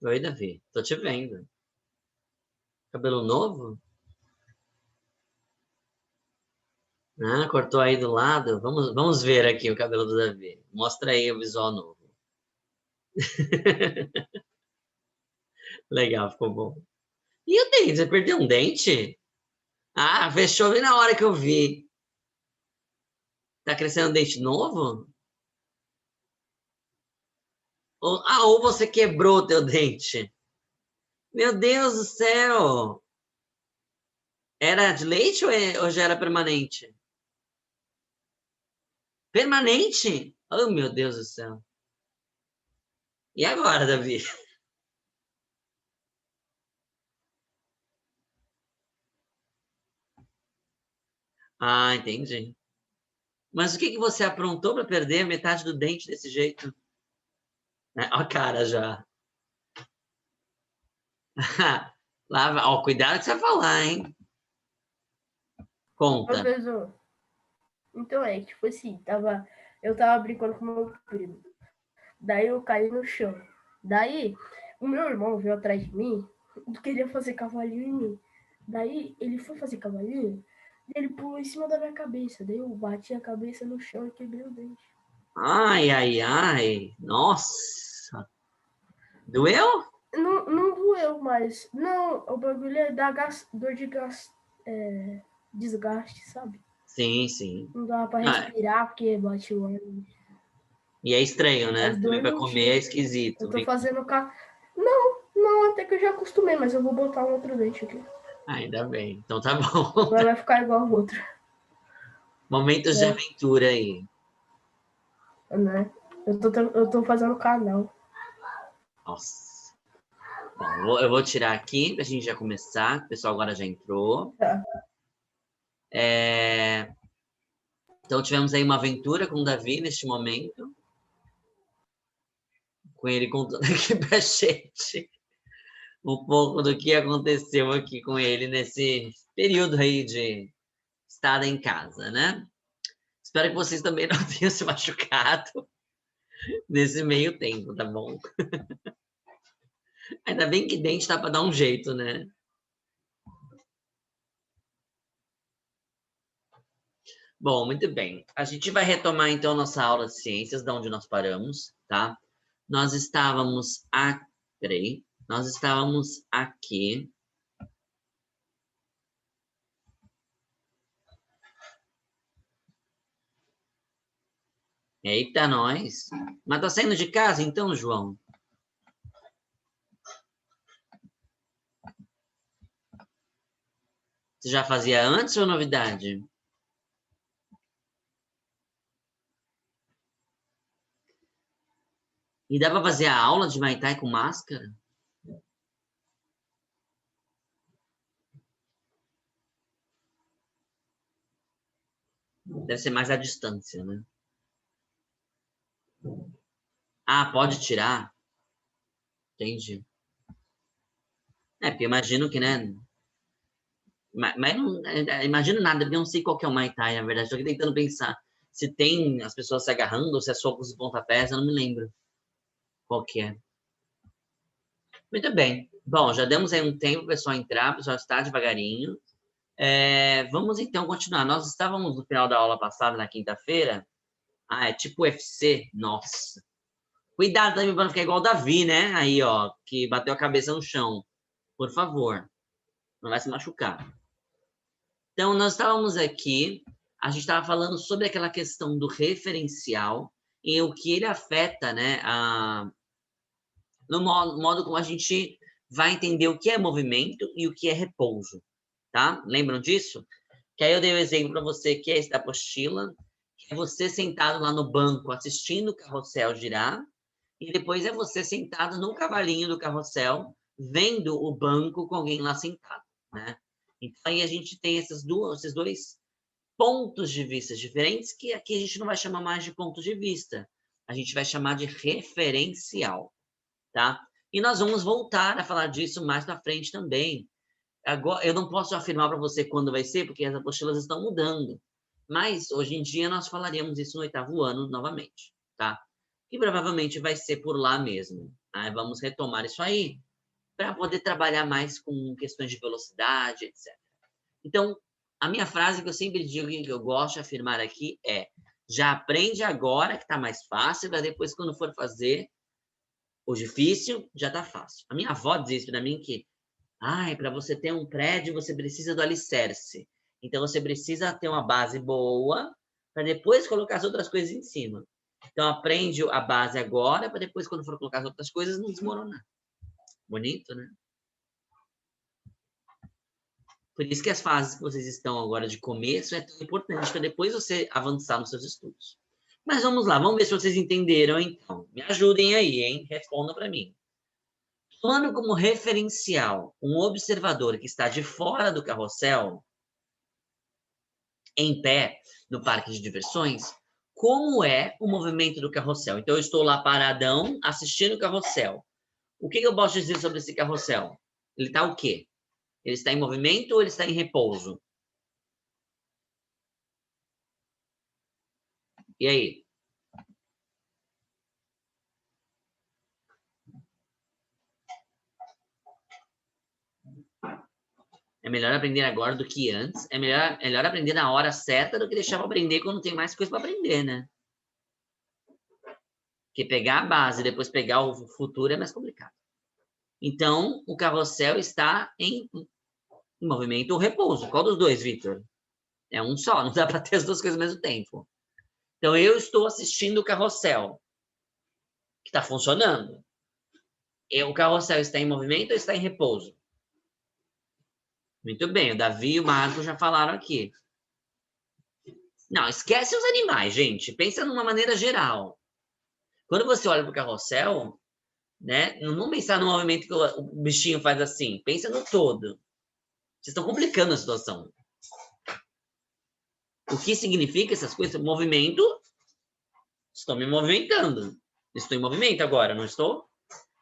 Oi, Davi. Tô te vendo. Cabelo novo? Ah, cortou aí do lado. Vamos ver aqui o cabelo do Davi. Mostra aí o visual novo. Legal, ficou bom. E o dente? Você perdeu um dente? Ah, fechou bem na hora que eu vi. Tá crescendo um dente novo? Ou você quebrou o teu dente? Meu Deus do céu! Era de leite ou já era permanente? Permanente? Oh, meu Deus do céu. E agora, Davi? Ah, entendi. Mas o que que você aprontou para perder metade do dente desse jeito? Né? Ó a cara já. Lá, ó, cuidado que você vai falar, hein? Conta. Professor, então tipo assim, eu tava brincando com meu primo. Daí eu caí no chão. Daí o meu irmão veio atrás de mim e queria fazer cavalinho em mim. Daí ele foi fazer cavalinho, ele pulou em cima da minha cabeça. Daí eu bati a cabeça no chão e quebrei o dente. Ai, ai, ai. Nossa. Doeu? Não, não doeu, mas não, o bagulho é da dor de desgaste, sabe? Sim, sim. Não dava pra Ah, respirar porque bate o ar. e é estranho, né? Mas Também dor para não comer é tinha. Eu esquisito. tô fazendo Não, não, até que eu já acostumei, mas eu vou botar um outro dente aqui. Ainda bem. Então tá bom. Agora vai ficar igual o outro, Momentos de né? aventura aí. né? Eu tô fazendo canal. Nossa. Bom, eu vou tirar aqui pra gente já começar. O pessoal agora já entrou. Tá. Então tivemos aí uma aventura com o Davi neste momento. Com ele contando aqui pra gente um pouco do que aconteceu aqui com ele nesse período aí de estada em casa, né? Espero que vocês também não tenham se machucado nesse meio tempo, tá bom? Ainda bem que dente dá para dar um jeito, né? Bom, muito bem. A gente vai retomar então nossa aula de ciências, da onde nós paramos, tá? Nós estávamos a... Peraí. Nós estávamos aqui. Eita, nós. Mas tá saindo de casa então, João? Você já fazia antes ou novidade? E dá pra fazer a aula de Muay Thai com máscara? Deve ser mais à distância, né? Ah, pode tirar? Entendi. É, porque imagino que, né? Mas não, imagino nada, porque eu não sei qual que é o Muay Thai, na verdade. Estou aqui tentando pensar se tem as pessoas se agarrando ou se é socos e pontapés, eu não me lembro qual que é. Muito bem. Bom, já demos aí um tempo para o pessoal entrar, o pessoal está devagarinho. Vamos então continuar. Nós estávamos no final da aula passada, na quinta-feira. Ah, é tipo UFC. Nossa. Cuidado também para não ficar igual o Davi, né? Aí, ó, que bateu a cabeça no chão. Por favor, não vai se machucar. Então, nós estávamos aqui, a gente estava falando sobre aquela questão do referencial e o que ele afeta, né, no modo como a gente vai entender o que é movimento e o que é repouso, tá? Lembram disso? Que aí eu dei o um exemplo para você que é esse da apostila, que é você sentado lá no banco assistindo o carrossel girar, e depois é você sentado no cavalinho do carrossel, vendo o banco com alguém lá sentado, né? Então aí a gente tem esses dois pontos de vista diferentes, que aqui a gente não vai chamar mais de ponto de vista, a gente vai chamar de referencial, tá? E nós vamos voltar a falar disso mais para frente também. Agora, eu não posso afirmar para você quando vai ser, porque as apostilas estão mudando. Mas hoje em dia nós falaremos isso no 8º ano novamente, tá? E provavelmente vai ser por lá mesmo. Aí vamos retomar isso aí para poder trabalhar mais com questões de velocidade, etc. Então, a minha frase que eu sempre digo e que eu gosto de afirmar aqui é: já aprende agora que está mais fácil, para depois quando for fazer o difícil, já está fácil. A minha avó diz para mim que, para você ter um prédio, você precisa do alicerce. Então, você precisa ter uma base boa para depois colocar as outras coisas em cima. Então, aprende a base agora para depois, quando for colocar as outras coisas, não desmoronar. Bonito, né? Por isso que as fases que vocês estão agora de começo é tão importante para depois você avançar nos seus estudos. Mas vamos lá, vamos ver se vocês entenderam, então. Me ajudem aí, hein? Respondam para mim. Tomando como referencial um observador que está de fora do carrossel, em pé, no parque de diversões, como é o movimento do carrossel? Então, eu estou lá paradão, assistindo o carrossel. O que eu posso dizer sobre esse carrossel? Ele está o quê? Ele está em movimento ou ele está em repouso? E aí? É melhor aprender agora do que antes. É melhor aprender na hora certa do que deixar para aprender quando tem mais coisa para aprender, né? Porque pegar a base e depois pegar o futuro é mais complicado. Então, o carrossel está em movimento ou repouso. Qual dos dois, Victor? É um só, não dá para ter as duas coisas ao mesmo tempo. Então, eu estou assistindo o carrossel, que está funcionando. O carrossel está em movimento ou está em repouso? Muito bem, o Davi e o Marco já falaram aqui. Não, esquece os animais, gente. Pensa numa maneira geral. Quando você olha para o carrossel, né, não pensar no movimento que o bichinho faz assim. Pensa no todo. Vocês estão complicando a situação. O que significa essas coisas? Movimento. Estou me movimentando. Estou em movimento agora, não estou?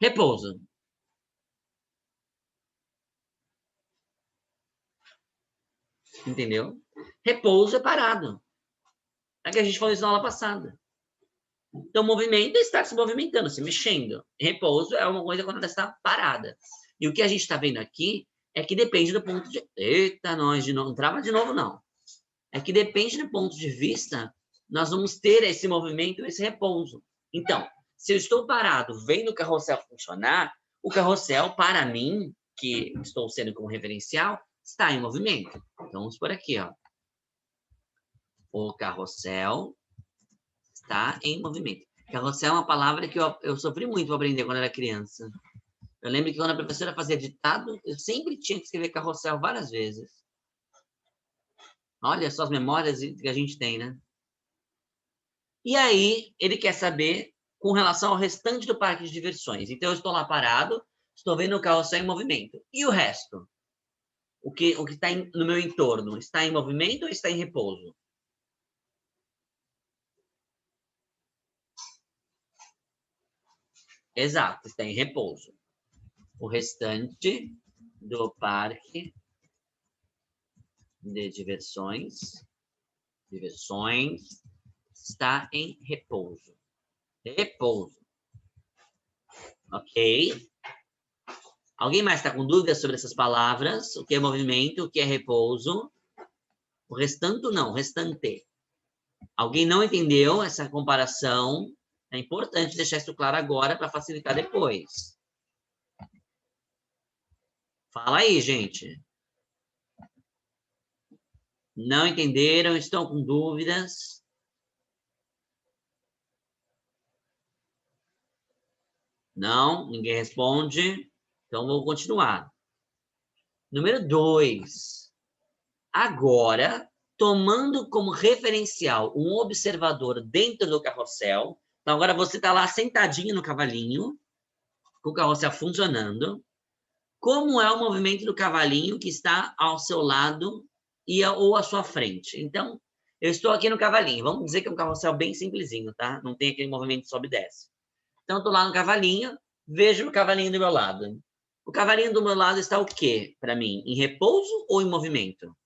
Repouso. Entendeu? Repouso é parado. É que a gente falou isso na aula passada. Então, movimento é estar se movimentando, se mexendo. Repouso é uma coisa quando ela está parada. E o que a gente está vendo aqui é que depende do ponto de... Eita, nós de novo. Não trava de novo, não. É que depende do ponto de vista, nós vamos ter esse movimento, esse repouso. Então, se eu estou parado vendo o carrossel funcionar, o carrossel, para mim, que estou sendo como referencial, está em movimento. Então, vamos por aqui, ó. O carrossel está em movimento. Carrossel é uma palavra que eu sofri muito para aprender quando era criança. Eu lembro que quando a professora fazia ditado, eu sempre tinha que escrever carrossel várias vezes. Olha só as memórias que a gente tem, né? E aí, ele quer saber com relação ao restante do parque de diversões. Então, eu estou lá parado, estou vendo o carrossel em movimento. E o resto? O que está no meu entorno? Está em movimento ou está em repouso? Exato, está em repouso. O restante do parque de diversões está em repouso. Repouso. Ok? Alguém mais está com dúvidas sobre essas palavras? O que é movimento, o que é repouso? O restante não, o restante. Alguém não entendeu essa comparação? É importante deixar isso claro agora para facilitar depois. Fala aí, gente. Não entenderam? Estão com dúvidas? Não? Ninguém responde? Então, vou continuar. Número 2. Agora, tomando como referencial um observador dentro do carrossel. Então, agora você está lá sentadinho no cavalinho, com o carrossel funcionando. Como é o movimento do cavalinho que está ao seu lado ou à sua frente? Então, eu estou aqui no cavalinho. Vamos dizer que é um carrossel bem simplesinho, tá? Não tem aquele movimento de sobe e desce. Então, estou lá no cavalinho, vejo o cavalinho do meu lado. O cavalinho do meu lado está o quê para mim? Em repouso ou em movimento?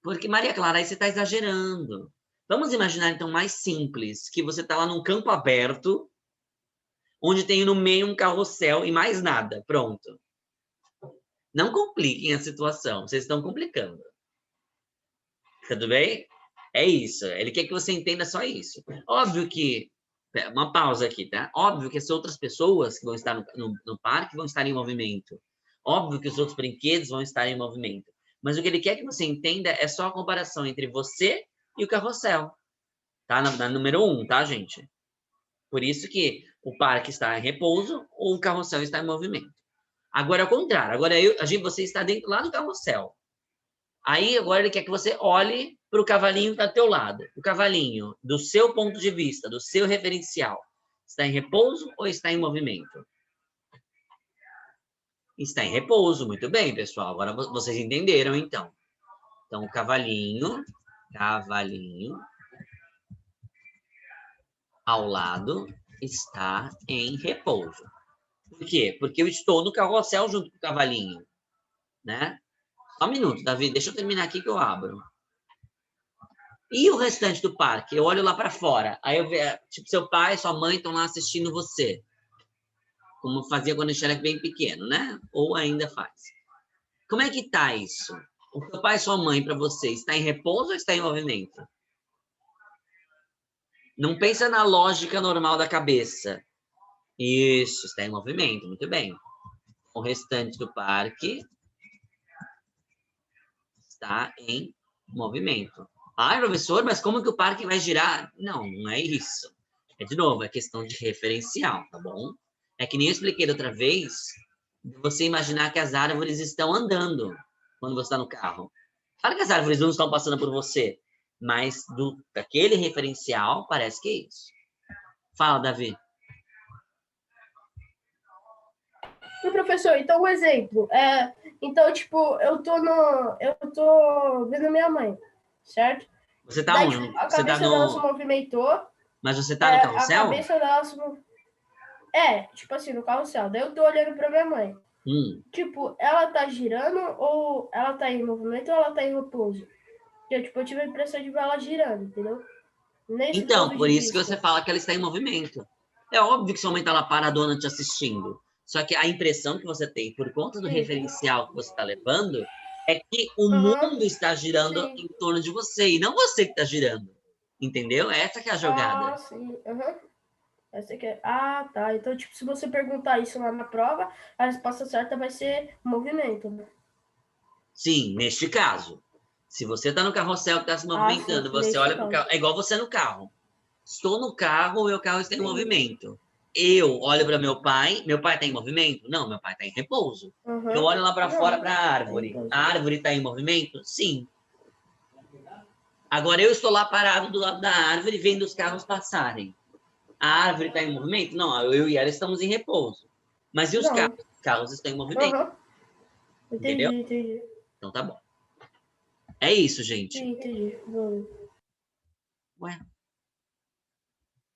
Porque, Maria Clara, aí você está exagerando. Vamos imaginar, então, mais simples, que você está lá num campo aberto, onde tem no meio um carrossel e mais nada. Pronto. Não compliquem a situação, vocês estão complicando. Tudo bem? É isso. Ele quer que você entenda só isso. Óbvio que... Uma pausa aqui, tá? Óbvio que as outras pessoas que vão estar no parque vão estar em movimento. Óbvio que os outros brinquedos vão estar em movimento. Mas o que ele quer que você entenda é só a comparação entre você e o carrossel. Tá? Na número 1, tá, gente? Por isso que o parque está em repouso ou o carrossel está em movimento. Agora, ao contrário. Agora, você está dentro lá do carrossel. Aí, agora ele quer que você olhe para o cavalinho que está do teu lado. O cavalinho, do seu ponto de vista, do seu referencial, está em repouso ou está em movimento? Está em repouso. Muito bem, pessoal. Agora vocês entenderam, então. Então, o cavalinho ao lado está em repouso. Por quê? Porque eu estou no carrossel junto com o cavalinho, né? Só um minuto, Davi. Deixa eu terminar aqui que eu abro. E o restante do parque? Eu olho lá para fora. Aí eu vejo, tipo, seu pai, sua mãe estão lá assistindo você. Como fazia quando a gente era bem pequeno, né? Ou ainda faz. Como é que tá isso? O seu pai e sua mãe, para você, está em repouso ou está em movimento? Não pensa na lógica normal da cabeça. Isso, está em movimento, muito bem. O restante do parque está em movimento. Ah, professor, mas como que o parque vai girar? Não, não é isso. É, de novo, é questão de referencial, tá bom? É que nem eu expliquei da outra vez, você imaginar que as árvores estão andando quando você está no carro. Claro que as árvores não estão passando por você, mas daquele referencial, parece que é isso. Fala, Davi. E, professor, então um exemplo. Então, tipo, eu tô vendo minha mãe, certo? Você tá Daí, onde? tipo, a Você tá cabeça dela se movimentou. Mas você tá no A carrossel? cabeça dela se tipo assim, no carrossel. Daí eu tô olhando pra minha mãe. Tipo, ela tá girando ou ela tá em movimento ou ela tá em repouso? Tipo, eu tive a impressão de ver ela girando, entendeu? Nesse Então, ponto por de isso que você vista. fala que ela está em movimento. É óbvio que sua mãe está lá paradona te assistindo. Só que a impressão que você tem, por conta do Sim. referencial que você está levando, é que o Aham. mundo está girando Sim. em torno de você e não você que está girando. Entendeu? Essa que é a jogada. Ah, sim. Aham. Essa aqui é... Ah, tá. Então, tipo, se você perguntar isso lá na prova, a resposta certa vai ser movimento, né? Sim, neste caso. Se você está no carrossel que está se Ah, sim. movimentando, você Neste olha para o caso. carro. É igual você no carro. Estou no carro, meu carro está em Entendi. movimento. Eu olho para meu pai está em movimento? Não, meu pai está em repouso. Eu Aham. olho lá para fora Não. para a árvore. Então, A árvore está em movimento? Sim. Agora eu estou lá parado do lado da árvore vendo os carros passarem. A árvore está em movimento? Não, eu e ela estamos em repouso. Mas e os carros? não. Os carros estão em movimento, Aham. entendeu? Entendi. Então tá bom. É isso, gente. Sim, entendi. Bom. Ué.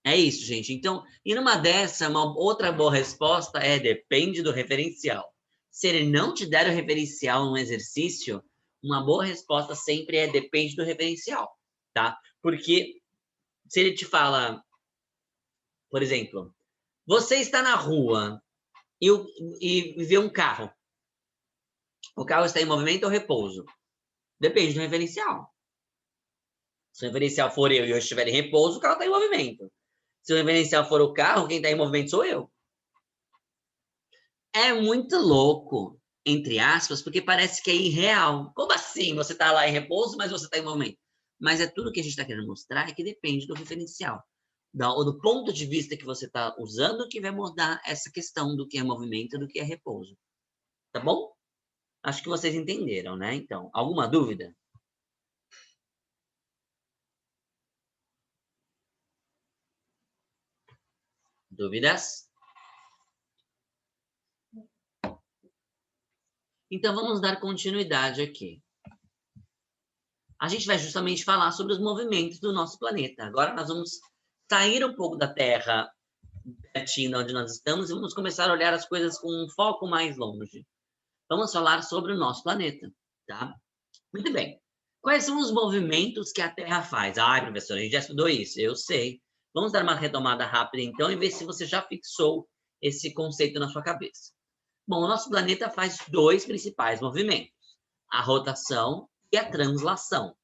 É isso, gente. Então, e numa dessa, uma outra boa resposta é depende do referencial. Se ele não te der o referencial num exercício, uma boa resposta sempre é depende do referencial, tá? Porque se ele te fala, por exemplo, você está na rua e vê um carro. O carro está em movimento ou repouso? Depende do referencial. Se o referencial for eu e eu estiver em repouso, o carro está em movimento. Se o referencial for o carro, quem está em movimento sou eu. É muito louco, entre aspas, porque parece que é irreal. Como assim? Você está lá em repouso, mas você está em movimento. Mas é tudo que a gente está querendo mostrar é que depende do referencial. Ou do ponto de vista que você está usando, que vai mudar essa questão do que é movimento e do que é repouso. Tá bom? Acho que vocês entenderam, né? Então, alguma dúvida? Dúvidas? Então, vamos dar continuidade aqui. A gente vai justamente falar sobre os movimentos do nosso planeta. Agora nós vamos sair um pouco da Terra, pertinho de onde nós estamos, e vamos começar a olhar as coisas com um foco mais longe. Vamos falar sobre o nosso planeta, tá? Muito bem. Quais são os movimentos que a Terra faz? Ai, professor, a gente já estudou isso, eu sei. Vamos dar uma retomada rápida, então, e ver se você já fixou esse conceito na sua cabeça. Bom, o nosso planeta faz 2 principais movimentos, a rotação e a translação.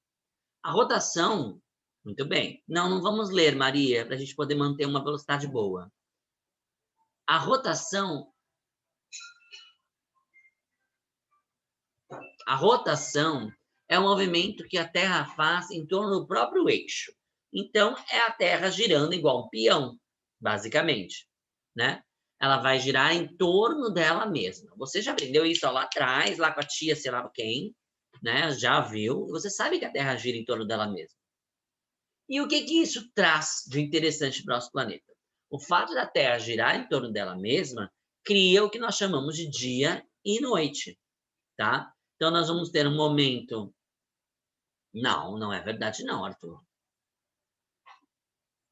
A rotação, muito bem. Não vamos ler, Maria, para a gente poder manter uma velocidade boa. A rotação é um movimento que a Terra faz em torno do próprio eixo. Então, é a Terra girando igual um peão, basicamente, né? Ela vai girar em torno dela mesma. Você já aprendeu isso lá atrás, lá com a tia, sei lá quem, né? Já viu. Você sabe que a Terra gira em torno dela mesma. E o que isso traz de interessante para o nosso planeta? O fato da Terra girar em torno dela mesma cria o que nós chamamos de dia e noite, tá? Então, nós vamos ter um momento... Não é verdade não, Arthur.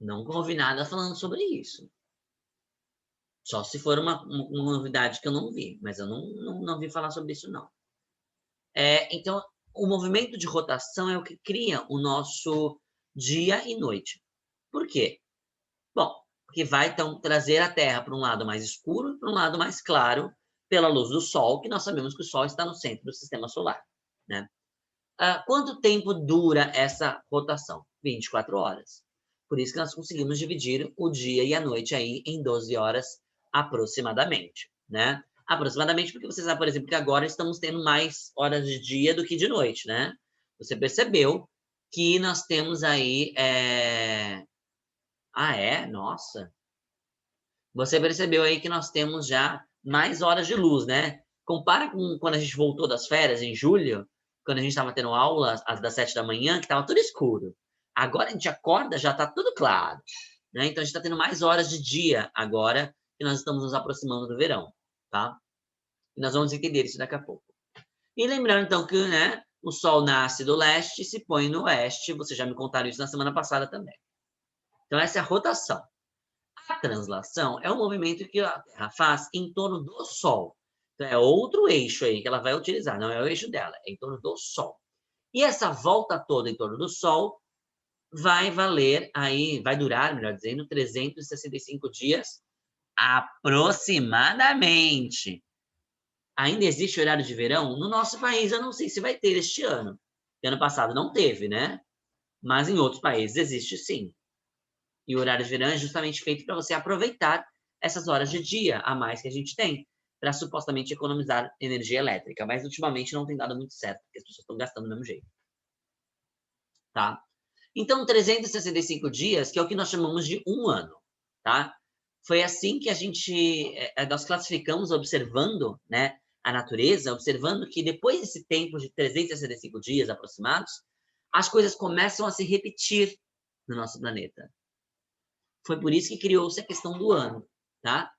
Não ouvi nada falando sobre isso. Só se for uma novidade que eu não vi, mas eu não vi falar sobre isso, não. Então, o movimento de rotação é o que cria o nosso dia e noite. Por quê? Bom, porque vai, então, trazer a Terra para um lado mais escuro, para um lado mais claro, pela luz do Sol, que nós sabemos que o Sol está no centro do Sistema Solar, né? Quanto tempo dura essa rotação? 24 horas. Por isso que nós conseguimos dividir o dia e a noite aí em 12 horas aproximadamente, né? Aproximadamente porque você sabe, por exemplo, que agora estamos tendo mais horas de dia do que de noite, né? Você percebeu que nós temos aí... Nossa! Você percebeu aí que nós temos já mais horas de luz, né? Compara com quando a gente voltou das férias, em julho, quando a gente estava tendo aula às das 7 da manhã, que estava tudo escuro. Agora a gente acorda, já está tudo claro, né? Então a gente está tendo mais horas de dia agora que nós estamos nos aproximando do verão, tá? E nós vamos entender isso daqui a pouco. E lembrando, então, que, né, o Sol nasce do leste e se põe no oeste. Vocês já me contaram isso na semana passada também. Então, essa é a rotação. A translação é um movimento que a Terra faz em torno do Sol. Então, é outro eixo aí que ela vai utilizar, não é o eixo dela, é em torno do Sol. E essa volta toda em torno do Sol vai valer aí, vai durar, melhor dizendo, 365 dias aproximadamente. Ainda existe horário de verão? No nosso país, eu não sei se vai ter este ano. Ano passado não teve, né? Mas em outros países existe sim. E o horário de verão é justamente feito para você aproveitar essas horas de dia a mais que a gente tem, para supostamente economizar energia elétrica. Mas ultimamente não tem dado muito certo, porque as pessoas estão gastando do mesmo jeito. Tá? Então, 365 dias, que é o que nós chamamos de um ano. Tá? Foi assim que nós classificamos, observando, né, a natureza, observando que depois desse tempo de 365 dias aproximados, as coisas começam a se repetir no nosso planeta. Foi por isso que criou-se a questão do ano, tá?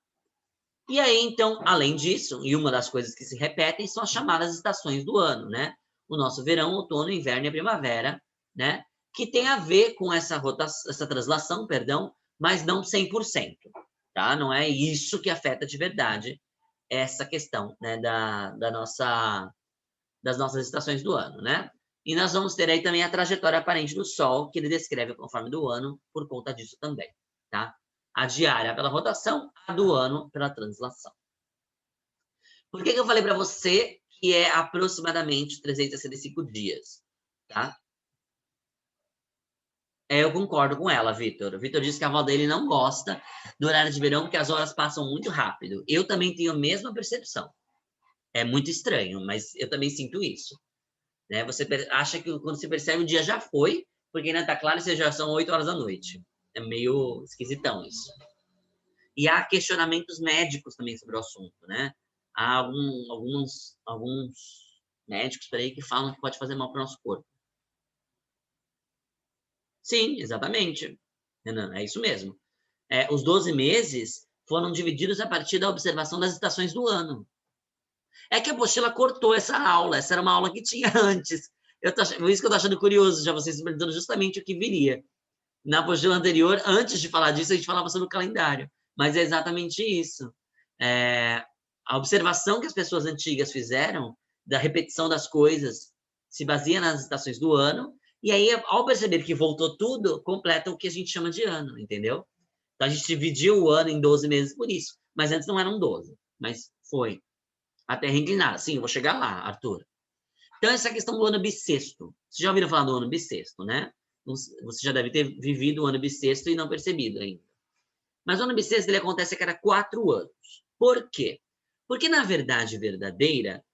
E aí, então, além disso, e uma das coisas que se repetem são as chamadas estações do ano, né? O nosso verão, outono, inverno e a primavera, né? Que tem a ver com essa translação, perdão, mas não 100%, tá? Não é isso que afeta de verdade essa questão, né, das nossas estações do ano, né? E nós vamos ter aí também a trajetória aparente do Sol, que ele descreve conforme do ano, por conta disso também, tá? A diária pela rotação, a do ano pela translação. Por que eu falei para você que é aproximadamente 365 dias, tá? Eu concordo com ela, Vitor. O Vitor disse que a avó dele não gosta do horário de verão, porque as horas passam muito rápido. Eu também tenho a mesma percepção. É muito estranho, mas eu também sinto isso. Né? Você acha que quando você percebe o dia já foi, porque ainda está claro que já são 8 horas da noite. É meio esquisitão isso. E há questionamentos médicos também sobre o assunto, né? Há alguns médicos por aí que falam que pode fazer mal para o nosso corpo. Sim, exatamente. É isso mesmo. Os 12 meses foram divididos a partir da observação das estações do ano. É que a apostila cortou essa aula. Essa era uma aula que tinha antes. Por isso que eu tô achando curioso, já vocês perguntando justamente o que viria. Na apostila anterior, antes de falar disso, a gente falava sobre o calendário. Mas é exatamente isso. A observação que as pessoas antigas fizeram da repetição das coisas se baseia nas estações do ano, e aí, ao perceber que voltou tudo, completa o que a gente chama de ano, entendeu? Então, a gente dividiu o ano em 12 meses por isso. Mas antes não eram 12, mas foi. A Terra inclinada. Sim, eu vou chegar lá, Arthur. Então, essa questão do ano bissexto. Vocês já ouviram falar do ano bissexto, né? Você já deve ter vivido o ano bissexto e não percebido ainda. Mas o ano bissexto, ele acontece a cada 4 anos. Por quê? Porque, na verdade verdadeira,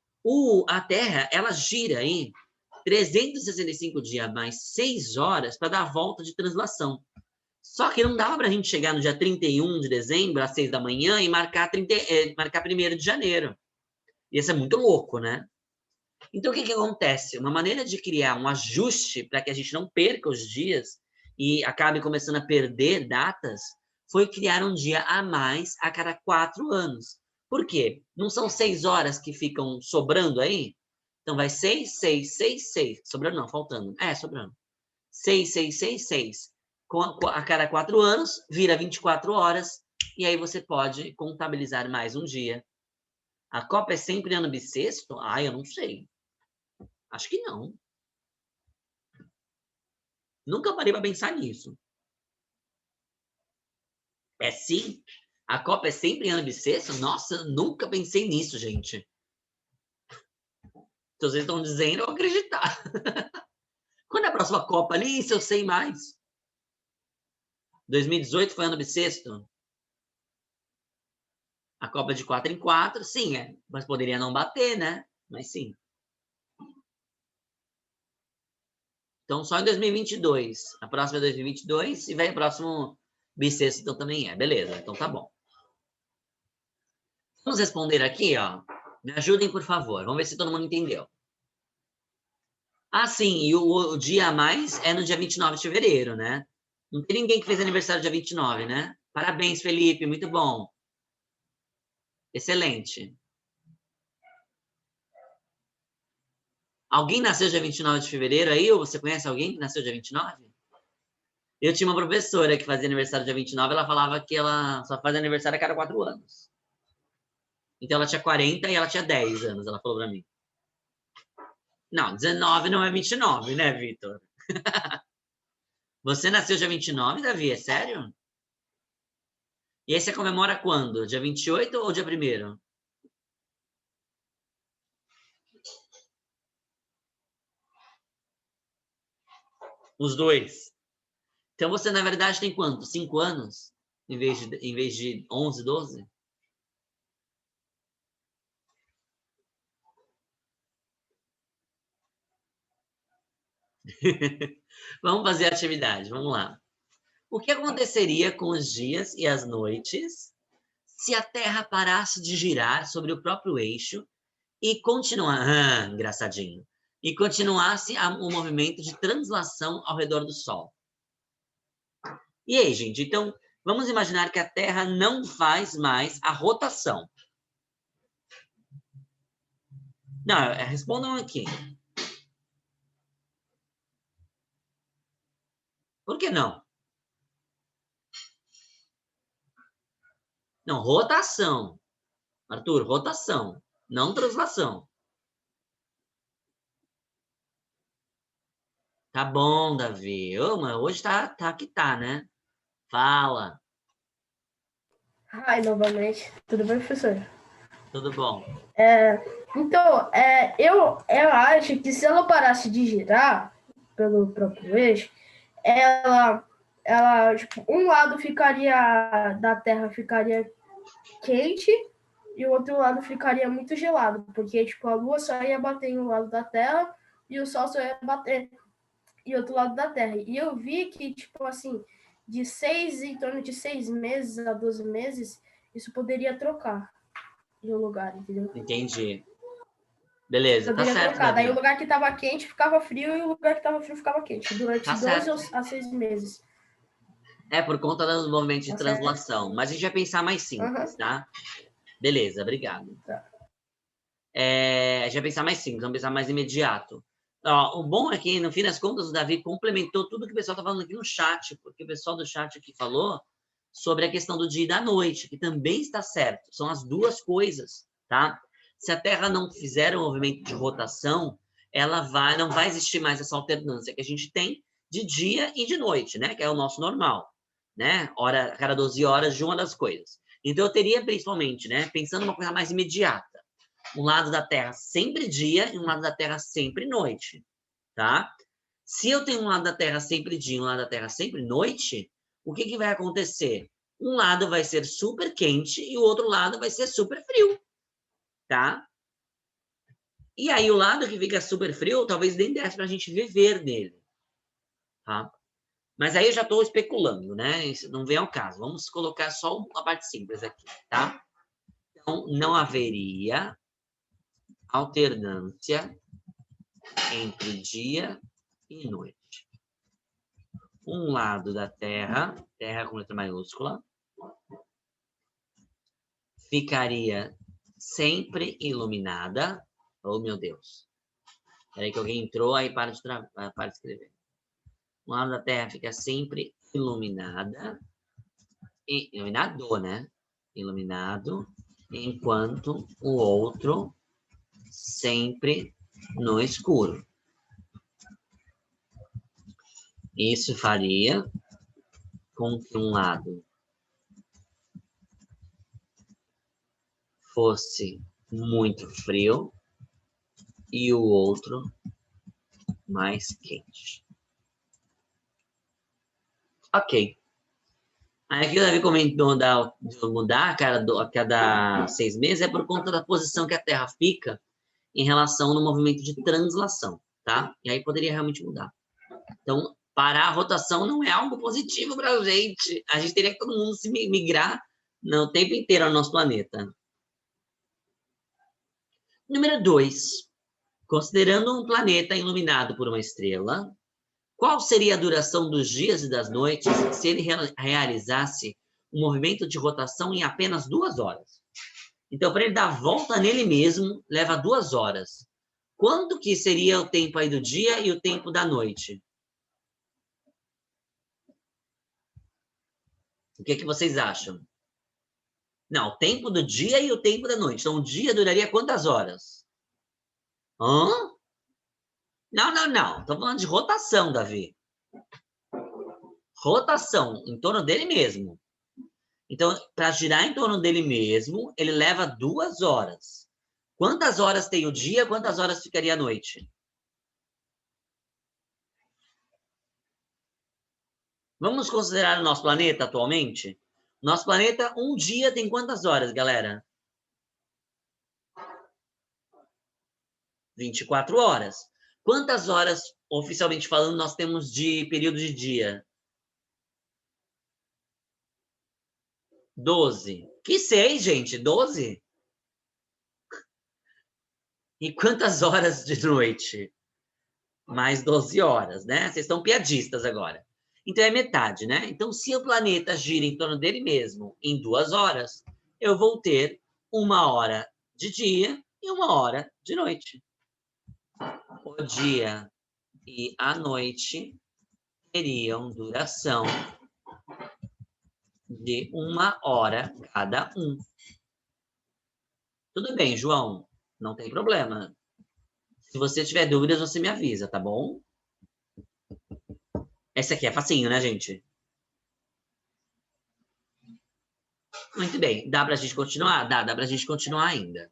a Terra, ela gira aí 365 dias mais 6 horas para dar a volta de translação. Só que não dava para a gente chegar no dia 31 de dezembro, às 6 da manhã, e marcar 1º de janeiro. Ia ser muito louco, né? Então, o que acontece? Uma maneira de criar um ajuste para que a gente não perca os dias e acabe começando a perder datas, foi criar um dia a mais a cada 4 anos. Por quê? Não são 6 horas que ficam sobrando aí? Então, vai 6, 6, 6, 6. Sobrando não, faltando. Sobrando. 6, 6, 6, 6. A cada 4 anos, vira 24 horas. E aí você pode contabilizar mais um dia. A Copa é sempre ano bissexto? Eu não sei. Acho que não. Nunca parei para pensar nisso. É sim? A Copa é sempre ano bissexto? Nossa, nunca pensei nisso, gente. Se vocês estão dizendo, eu vou acreditar. Quando é a próxima Copa ali? Isso eu sei mais. 2018 foi ano bissexto? A Copa de 4 em 4, sim, mas poderia não bater, né? Mas sim. Então, só em 2022. A próxima é 2022 e vai o próximo bissexto, então também é. Beleza, então tá bom. Vamos responder aqui, ó. Me ajudem, por favor. Vamos ver se todo mundo entendeu. Sim, e o dia a mais é no dia 29 de fevereiro, né? Não tem ninguém que fez aniversário dia 29, né? Parabéns, Felipe, muito bom. Excelente. Alguém nasceu dia 29 de fevereiro aí? Ou você conhece alguém que nasceu dia 29? Eu tinha uma professora que fazia aniversário dia 29, ela falava que ela só faz aniversário a cada 4 anos. Então ela tinha 40 e ela tinha 10 anos, ela falou pra mim. Não, 19 não é 29, né, Vitor? Você nasceu dia 29, Davi? É sério? E aí você comemora quando? Dia 28 ou dia 1º? Os dois. Então você, na verdade, tem quanto? 5 anos? Em vez de 11, 12? Vamos fazer a atividade, vamos lá. O que aconteceria com os dias e as noites se a Terra parasse de girar sobre o próprio eixo e continuar, engraçadinho, e continuasse o movimento de translação ao redor do Sol? E aí, gente, então, vamos imaginar que a Terra não faz mais a rotação. Não, respondam aqui. Por que não? Não, rotação. Arthur, rotação, não translação. Tá bom, Davi. Mas hoje tá que tá, né? Fala. Novamente. Tudo bem, professor? Tudo bom. Então, eu acho que se ela parasse de girar pelo próprio eixo, ela tipo, um lado da Terra ficaria quente e o outro lado ficaria muito gelado, porque tipo, a Lua só ia bater em um lado da Terra e o Sol só ia bater em outro lado da Terra. E eu vi que, tipo assim, em torno de 6 meses a 12 meses, isso poderia trocar de um lugar, entendeu? Entendi. Beleza, tá Poderia certo, trocar. Daí o Davi. lugar que estava quente ficava frio e o lugar que estava frio ficava quente durante Tá 12 certo. a 6 meses. Por conta dos movimentos de Tá certo? translação. Mas a gente vai pensar mais simples, tá? Beleza, obrigado. Tá. A gente vai pensar mais simples, vamos pensar mais imediato. Ó, o bom é que, no fim das contas, o Davi complementou tudo que o pessoal tá falando aqui no chat, porque o pessoal do chat aqui falou sobre a questão do dia e da noite, que também está certo. São as duas coisas, tá? Se a Terra não fizer o movimento de rotação, não vai existir mais essa alternância que a gente tem de dia e de noite, né? Que é o nosso normal, né? A cada 12 horas de uma das coisas. Então, eu teria principalmente, né? Pensando uma coisa mais imediata. Um lado da Terra sempre dia e um lado da Terra sempre noite, tá? Se eu tenho um lado da Terra sempre dia e um lado da Terra sempre noite, o que vai acontecer? Um lado vai ser super quente e o outro lado vai ser super frio, tá? E aí o lado que fica super frio, talvez nem desse para a gente viver nele, tá? Mas aí eu já estou especulando, né? Isso não vem ao caso. Vamos colocar só uma parte simples aqui, tá? Então, não haveria alternância entre dia e noite. Um lado da Terra, Terra com letra maiúscula, ficaria sempre iluminada. Oh, meu Deus. Peraí que alguém entrou, aí para de escrever. Um lado da Terra fica sempre iluminada. Iluminado, né? Iluminado, enquanto o outro sempre no escuro. Isso faria com que um lado fosse muito frio e o outro mais quente. Ok. Aí aqui o Davi comentou de mudar a cada 6 meses é por conta da posição que a Terra fica em relação no movimento de translação, tá? E aí poderia realmente mudar. Então, parar a rotação não é algo positivo para a gente. A gente teria que todo mundo se migrar no tempo inteiro ao nosso planeta. Número 2. Considerando um planeta iluminado por uma estrela, qual seria a duração dos dias e das noites se ele realizasse um movimento de rotação em apenas 2 horas? Então, para ele dar a volta nele mesmo, leva 2 horas. Quanto que seria o tempo aí do dia e o tempo da noite? O que vocês acham? Não, o tempo do dia e o tempo da noite. Então, o dia duraria quantas horas? Hã? Não. Estou falando de rotação, Davi. Rotação, em torno dele mesmo. Então, para girar em torno dele mesmo, ele leva 2 horas. Quantas horas tem o dia? Quantas horas ficaria a noite? Vamos considerar o nosso planeta atualmente? Nosso planeta, um dia tem quantas horas, galera? 24 horas. Quantas horas, oficialmente falando, nós temos de período de dia? 12. Que 6, gente? 12? E quantas horas de noite? Mais 12 horas, né? Vocês estão piadistas agora. Então é metade, né? Então, se o planeta gira em torno dele mesmo em 2 horas, eu vou ter 1 hora de dia e 1 hora de noite. O dia e a noite teriam duração de 1 hora cada um. Tudo bem, João, não tem problema. Se você tiver dúvidas, você me avisa, tá bom? Esse aqui é facinho, né, gente? Muito bem. Dá pra gente continuar? Dá pra gente continuar ainda.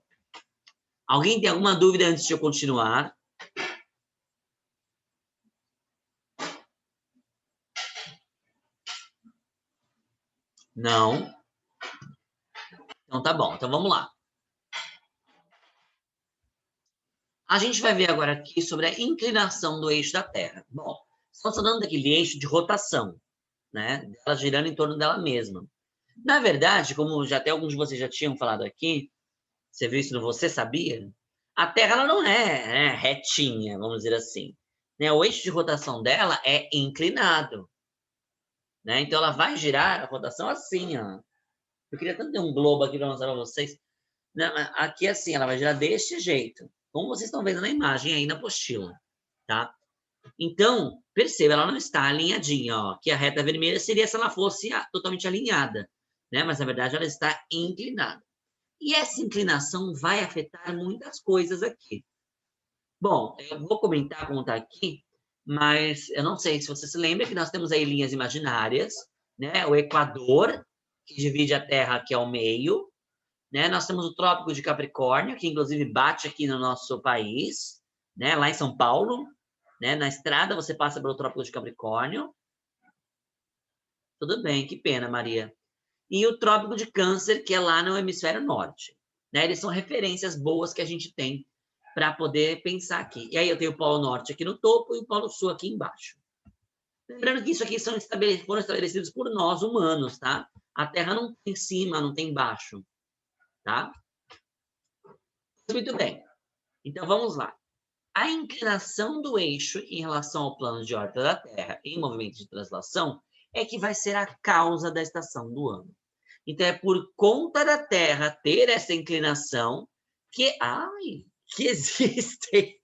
Alguém tem alguma dúvida antes de eu continuar? Não? Então tá bom. Então vamos lá. A gente vai ver agora aqui sobre a inclinação do eixo da Terra. Bom, estamos falando daquele eixo de rotação, né? Ela girando em torno dela mesma. Na verdade, como já até alguns de vocês já tinham falado aqui, você viu isso no Você Sabia? A Terra ela não é, né, retinha, vamos dizer assim. Né? O eixo de rotação dela é inclinado. Né? Então ela vai girar a rotação assim, ó. Eu queria tanto ter um globo aqui para mostrar para vocês. Não, aqui assim, ela vai girar deste jeito. Como vocês estão vendo na imagem aí na apostila, tá? Então, perceba, ela não está alinhadinha, ó. Que a reta vermelha seria se ela fosse totalmente alinhada, né? Mas na verdade ela está inclinada. E essa inclinação vai afetar muitas coisas aqui. Bom, eu vou comentar como está aqui, mas eu não sei se você se lembra que nós temos aí linhas imaginárias, né? O Equador, que divide a Terra aqui ao meio, né? Nós temos o Trópico de Capricórnio, que inclusive bate aqui no nosso país, né? Lá em São Paulo, né? Na estrada você passa pelo Trópico de Capricórnio. Tudo bem, que pena, Maria. E o Trópico de Câncer, que é lá no hemisfério norte, né? Eles são referências boas que a gente tem para poder pensar aqui. E aí eu tenho o Polo Norte aqui no topo e o Polo Sul aqui embaixo. Lembrando que isso aqui foram estabelecidos por nós, humanos, tá? A Terra não tem cima, não tem baixo, tá? Muito bem. Então, vamos lá. A inclinação do eixo em relação ao plano de órbita da Terra em movimento de translação é que vai ser a causa da estação do ano. Então, é por conta da Terra ter essa inclinação que existem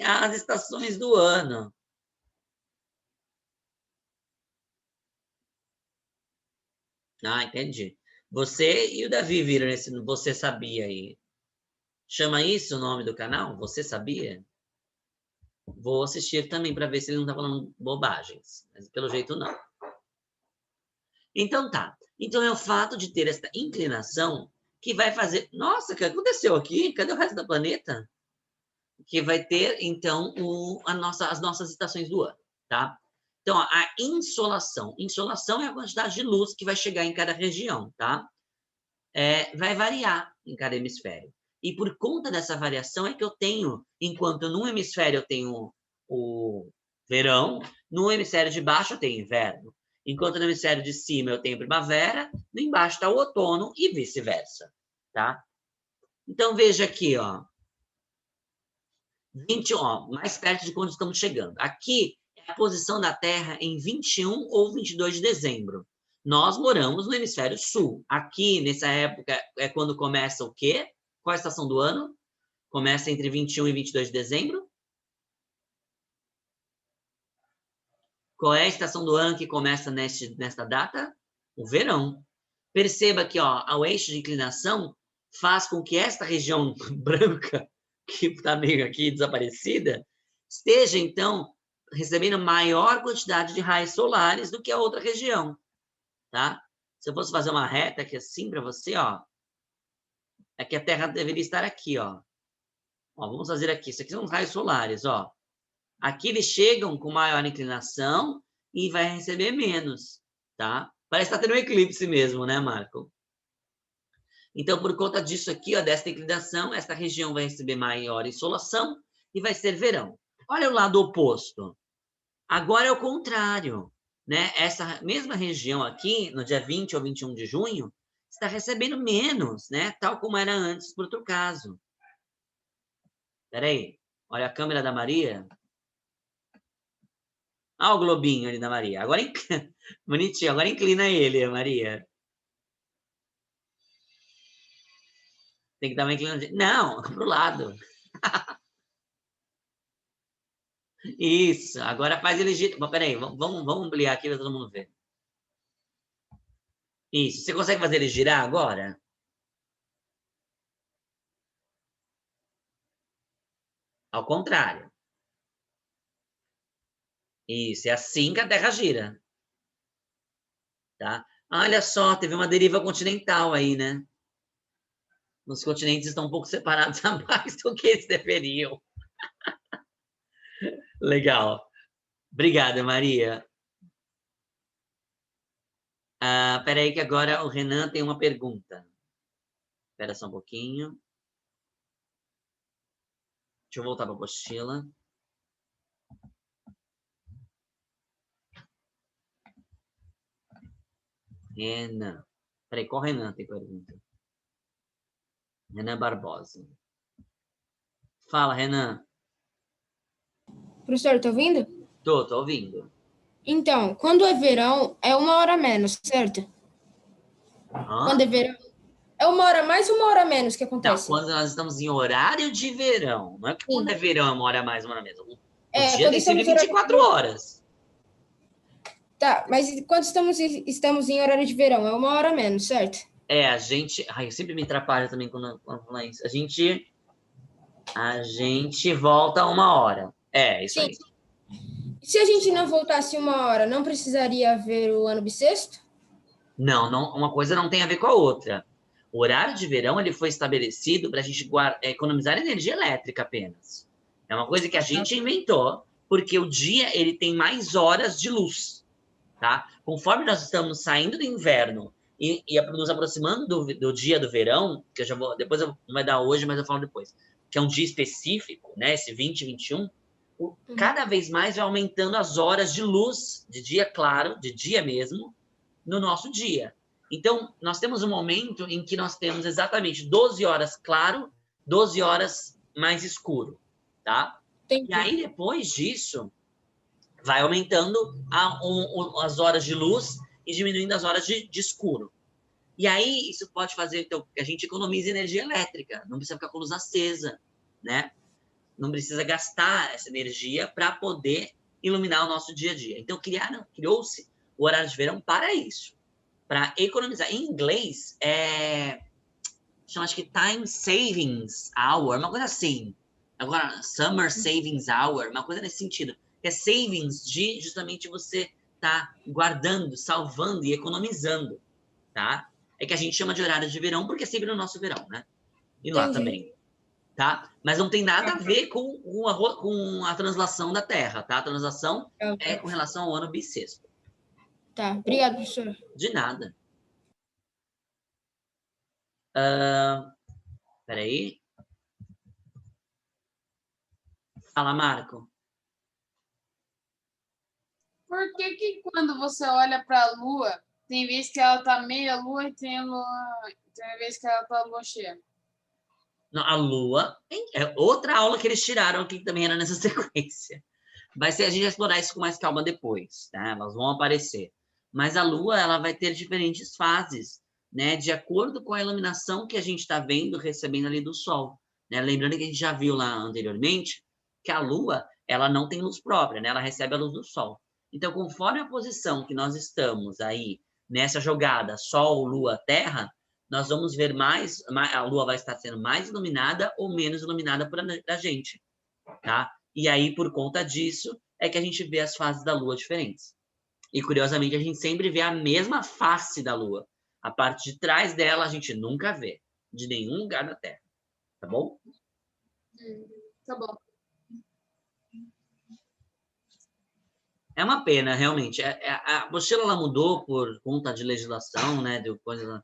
as estações do ano. Ah, entendi. Você e o Davi viram esse Você Sabia aí. Chama isso o nome do canal? Você Sabia? Vou assistir também para ver se ele não está falando bobagens. Mas pelo jeito não. Então tá. Então é o fato de ter esta inclinação que vai fazer... Nossa, o que aconteceu aqui? Cadê o resto do planeta? Que vai ter, então, as nossas estações do ano, tá? Então, ó, a insolação. Insolação é a quantidade de luz que vai chegar em cada região, tá? Vai variar em cada hemisfério. E por conta dessa variação é que eu tenho, enquanto num hemisfério eu tenho o verão, no hemisfério de baixo eu tenho inverno. Enquanto no hemisfério de cima eu tenho primavera, no embaixo está o outono e vice-versa, tá? Então, veja aqui, ó. 20, ó, mais perto de quando estamos chegando. Aqui é a posição da Terra em 21 ou 22 de dezembro. Nós moramos no hemisfério sul. Aqui, nessa época, é quando começa o quê? Qual a estação do ano? Começa entre 21 e 22 de dezembro? Qual é a estação do ano que começa nesta data? O verão. Perceba que ó, o eixo de inclinação faz com que esta região branca, que está meio aqui desaparecida, esteja, então, recebendo maior quantidade de raios solares do que a outra região, tá? Se eu fosse fazer uma reta aqui assim para você, ó, é que a Terra deveria estar aqui, ó. Ó, vamos fazer aqui. Isso aqui são os raios solares, ó. Aqui eles chegam com maior inclinação e vai receber menos, tá? Parece que está tendo um eclipse mesmo, né, Marco? Então, por conta disso aqui, ó, desta inclinação, esta região vai receber maior insolação e vai ser verão. Olha o lado oposto. Agora é o contrário, né? Essa mesma região aqui, no dia 20 ou 21 de junho, está recebendo menos, né? Tal como era antes, por outro caso. Espera aí. Olha a câmera da Maria. Olha o globinho ali da Maria. Agora, bonitinho. Agora inclina ele, Maria. Tem que dar uma inclinação. Não, pro lado. Isso. Agora faz ele girar. Mas peraí, vamos ampliar aqui para todo mundo ver. Isso. Você consegue fazer ele girar agora? Ao contrário. Isso. É assim que a Terra gira. Tá? Olha só, teve uma deriva continental aí, né? Os continentes estão um pouco separados a mais do que eles deveriam. Legal. Obrigada, Maria. Peraí que agora o Renan tem uma pergunta. Espera só um pouquinho. Deixa eu voltar para a apostila. Renan. Peraí, qual Renan tem pergunta? Renan Barbosa. Fala, Renan. Professor, tá ouvindo? Tô ouvindo. Então, quando é verão, é 1 hora menos, certo? Quando é verão, é 1 hora mais, 1 hora menos que Não, acontece. quando nós estamos em horário de verão. Não é que quando é verão é 1 hora mais, 1 hora menos. O dia tem sempre 24 horas. Tá, mas quando estamos em horário de verão, é 1 hora menos, certo? A gente... Ai, eu sempre me atrapalho também quando falo isso. A gente A gente volta 1 hora. É, isso Sim. aí. Se a gente não voltasse 1 hora, não precisaria haver o ano bissexto? Não, uma coisa não tem a ver com a outra. O horário de verão ele foi estabelecido para a gente economizar energia elétrica apenas. É uma coisa que a gente inventou, porque o dia ele tem mais horas de luz, tá? Conforme nós estamos saindo do inverno e nos aproximando do dia do verão, que eu já vou, depois não vai dar hoje, mas eu falo depois, que é um dia específico, né? Esse 2021, cada vez mais vai aumentando as horas de luz, de dia claro, de dia mesmo, no nosso dia. Então, nós temos um momento em que nós temos exatamente 12 horas claro, 12 horas mais escuro, tá? Entendi. E aí, depois disso, vai aumentando as horas de luz e diminuindo as horas de escuro. E aí, isso pode fazer então, que a gente economize energia elétrica, não precisa ficar com luz acesa, né? Não precisa gastar essa energia para poder iluminar o nosso dia a dia. Então, criou-se o horário de verão para isso, para economizar. Em inglês, chama acho que Time Savings Hour, uma coisa assim. Agora, Summer Savings Hour, uma coisa nesse sentido. É savings de justamente você tá guardando, salvando e economizando, tá? É que a gente chama de horário de verão porque é sempre no nosso verão, né? E lá também, tá? Mas não tem nada a ver com a translação da Terra, tá? A translação é com relação ao ano bissexto. Tá, obrigado, professor. De nada. Peraí. Fala, Marco. Por que quando você olha para a Lua, tem vezes que ela tá meia lua e tem vezes que ela tá lua cheia? Não, a Lua é outra aula que eles tiraram aqui que também era nessa sequência. A gente vai explorar isso com mais calma depois, tá? Elas vão aparecer. Mas a Lua, ela vai ter diferentes fases, né? De acordo com a iluminação que a gente está vendo, recebendo ali do Sol. Né? Lembrando que a gente já viu lá anteriormente que a Lua, ela não tem luz própria, né? Ela recebe a luz do Sol. Então, conforme a posição que nós estamos aí, nessa jogada Sol, Lua, Terra, nós vamos ver a Lua vai estar sendo mais iluminada ou menos iluminada por a gente, tá? E aí, por conta disso, é que a gente vê as fases da Lua diferentes. E, curiosamente, a gente sempre vê a mesma face da Lua. A parte de trás dela, a gente nunca vê, de nenhum lugar da Terra. Tá bom? Tá bom. É uma pena, realmente. A apostila ela mudou por conta de legislação, né? De coisa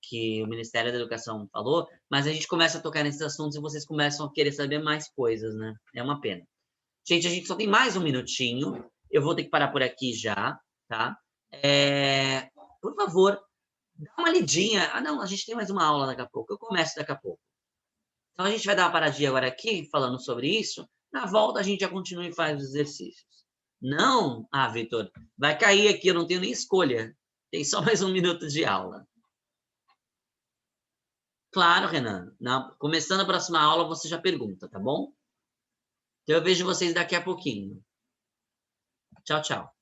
que o Ministério da Educação falou, mas a gente começa a tocar nesses assuntos e vocês começam a querer saber mais coisas, né? É uma pena. Gente, a gente só tem mais um minutinho. Eu vou ter que parar por aqui já, tá? Por favor, dá uma lidinha. Ah, não, a gente tem mais uma aula daqui a pouco. Eu começo daqui a pouco. Então, a gente vai dar uma paradinha agora aqui, falando sobre isso. Na volta, a gente já continua e faz os exercícios. Não? Ah, Vitor, vai cair aqui, eu não tenho nem escolha. Tem só mais 1 minuto de aula. Claro, Renan. Começando a próxima aula, você já pergunta, tá bom? Então, eu vejo vocês daqui a pouquinho. Tchau, tchau.